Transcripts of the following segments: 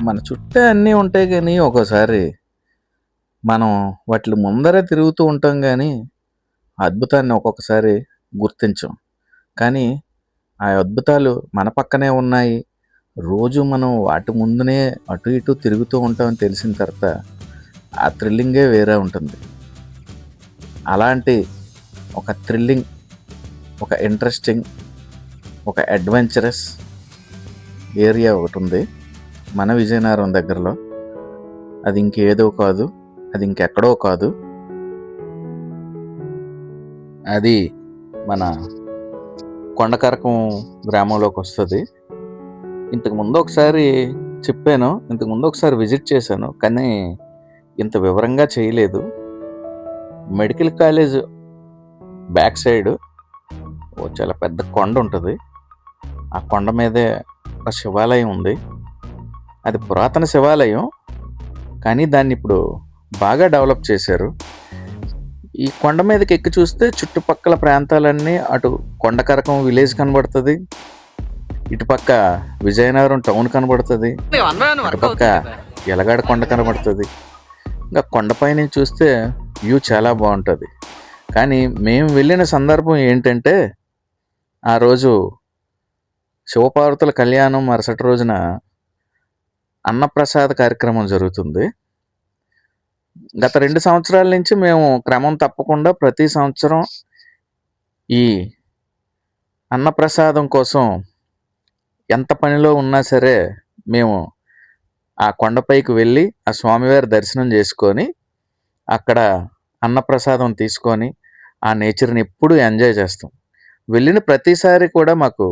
మన చుట్టే అన్నీ ఉంటాయి గానీ, ఒక్కోసారి మనం వాటిలి ముందరే తిరుగుతూ ఉంటాం గానీ, అద్భుతాన్ని ఒక్కొక్కసారి గుర్తించం. కానీ, ఆ అద్భుతాలు మన పక్కనే ఉన్నాయి. రోజు మనం వాటి ముందునే అటు ఇటు తిరుగుతూ ఉంటామని తెలిసిన తర్వాత, ఆ థ్రిల్లింగే వేరే ఉంటుంది. అలాంటి ఒక థ్రిల్లింగ్, ఒక ఇంట్రెస్టింగ్, ఒక అడ్వెంచరస్ ఏరియా ఒకటుంది మన విజయనగరం దగ్గరలో. అది ఇంకేదో కాదు, అది ఇంకెక్కడో కాదు, అది మన కొండకరకం గ్రామంలోకి వస్తుంది. ఇంతకుముందు ఒకసారి చెప్పాను, ఇంతకుముందు ఒకసారి విజిట్ చేశాను, కానీ ఇంత వివరంగా చేయలేదు. మెడికల్ కాలేజ్ బ్యాక్ సైడ్ ఓ చాలా పెద్ద కొండ ఉంటుంది. ఆ కొండ మీదే ఒక శివాలయం ఉంది. అది పురాతన శివాలయం, కానీ దాన్ని ఇప్పుడు బాగా డెవలప్ చేశారు. ఈ కొండ మీదకి ఎక్కి చూస్తే చుట్టుపక్కల ప్రాంతాలన్నీ, అటు కొండకరకం విలేజ్ కనబడుతుంది, ఇటుపక్క విజయనగరం టౌన్ కనబడుతుంది, అటుపక్క ఎలగాడ కొండ కనబడుతుంది. ఇంకా కొండపై నుంచి చూస్తే వ్యూ చాలా బాగుంటుంది. కానీ మేము వెళ్ళిన సందర్భం ఏంటంటే, ఆ రోజు శివపార్వతుల కళ్యాణం మరుసటి రోజున అన్నప్రసాద కార్యక్రమం జరుగుతుంది. గత 2 సంవత్సరాల నుంచి మేము క్రమం తప్పకుండా ప్రతి సంవత్సరం ఈ అన్నప్రసాదం కోసం ఎంత పనిలో ఉన్నా సరే మేము ఆ కొండపైకి వెళ్ళి ఆ స్వామివారి దర్శనం చేసుకొని, అక్కడ అన్నప్రసాదం తీసుకొని ఆ నేచర్ని ఎప్పుడూ ఎంజాయ్ చేస్తాం. వెళ్ళిన ప్రతిసారి కూడా మాకు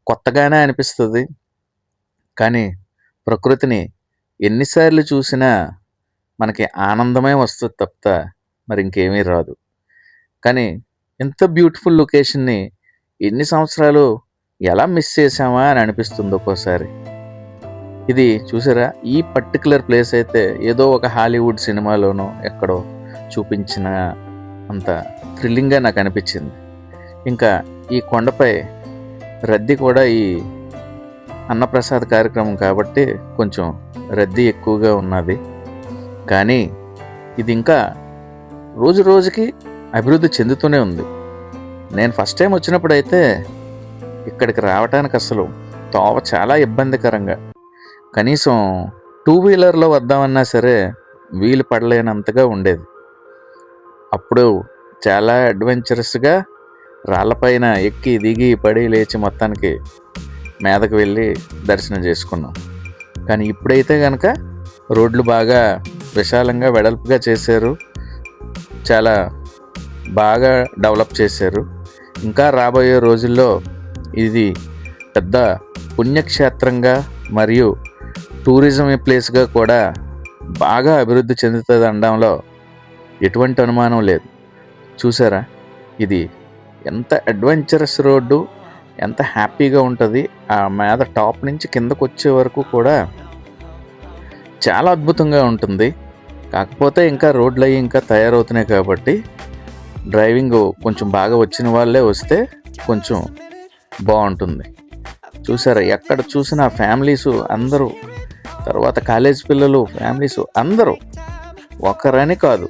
కొత్తగానే అనిపిస్తుంది. కానీ ప్రకృతిని ఎన్నిసార్లు చూసినా మనకి ఆనందమే వస్తుంది తప్ప మరి ఇంకేమీ రాదు. కానీ ఎంత బ్యూటిఫుల్ లొకేషన్ని ఎన్ని సంవత్సరాలు ఎలా మిస్ చేసామా అని అనిపిస్తుంది ఒక్కోసారి. ఇది చూసారా, ఈ పర్టికులర్ ప్లేస్ అయితే ఏదో ఒక హాలీవుడ్ సినిమాలోనో ఎక్కడో చూపించిన అంత థ్రిల్లింగ్గా నాకు అనిపించింది. ఇంకా ఈ కొండపై రద్దీ కూడా ఈ అన్నప్రసాద్ కార్యక్రమం కాబట్టి కొంచెం రద్దీ ఎక్కువగా ఉన్నది. కానీ ఇది ఇంకా రోజు రోజుకి అభివృద్ధి చెందుతూనే ఉంది. నేను ఫస్ట్ టైం వచ్చినప్పుడైతే ఇక్కడికి రావడానికి అసలు తోవ చాలా ఇబ్బందికరంగా, కనీసం 2 వీలర్లో వద్దామన్నా సరే వీలు పడలేనంతగా ఉండేది. అప్పుడు చాలా అడ్వెంచరస్గా రాళ్ళపైన ఎక్కి దిగి పడి లేచి మొత్తానికి మీదకి వెళ్ళి దర్శనం చేసుకున్నాం. కానీ ఇప్పుడైతే కనుక రోడ్లు బాగా విశాలంగా వెడల్పుగా చేశారు, చాలా బాగా డెవలప్ చేశారు. ఇంకా రాబోయే రోజుల్లో ఇది పెద్ద పుణ్యక్షేత్రంగా మరియు టూరిజం ప్లేస్గా కూడా బాగా అభివృద్ధి చెందుతుంది అనడంలో ఎటువంటి అనుమానం లేదు. చూసారా, ఇది ఎంత అడ్వెంచరస్ రోడ్డు, ఎంత హ్యాపీగా ఉంటుంది. ఆ మీద టాప్ నుంచి కిందకు వచ్చే వరకు కూడా చాలా అద్భుతంగా ఉంటుంది. కాకపోతే ఇంకా రోడ్లు అవి ఇంకా తయారవుతున్నాయి కాబట్టి డ్రైవింగ్ కొంచెం బాగా వచ్చిన వాళ్ళే వస్తే కొంచెం బాగుంటుంది. చూసారా, ఎక్కడ చూసినా ఫ్యామిలీసు అందరూ, తర్వాత కాలేజ్ పిల్లలు, ఫ్యామిలీసు అందరూ, ఒకరని కాదు,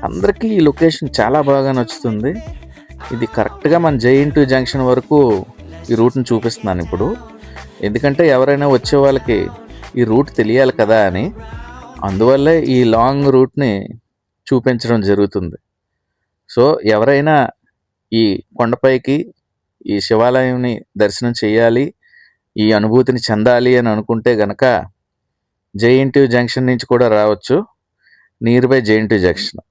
అందరికీ ఈ లొకేషన్ చాలా బాగా నచ్చుతుంది. ఇది కరెక్ట్గా మన జేఎన్టీ జంక్షన్ వరకు ఈ రూట్ని చూపిస్తున్నాను ఇప్పుడు. ఎందుకంటే ఎవరైనా వచ్చే వాళ్ళకి ఈ రూట్ తెలియాలి కదా అని, అందువల్లే ఈ లాంగ్ రూట్ని చూపించడం జరుగుతుంది. సో ఎవరైనా ఈ కొండపైకి ఈ శివాలయంని దర్శనం చేయాలి, ఈ అనుభూతిని చెందాలి అని అనుకుంటే గనక జేఎన్టీ జంక్షన్ నుంచి కూడా రావచ్చు, నియర్ బై జేఎన్టీ జంక్షన్.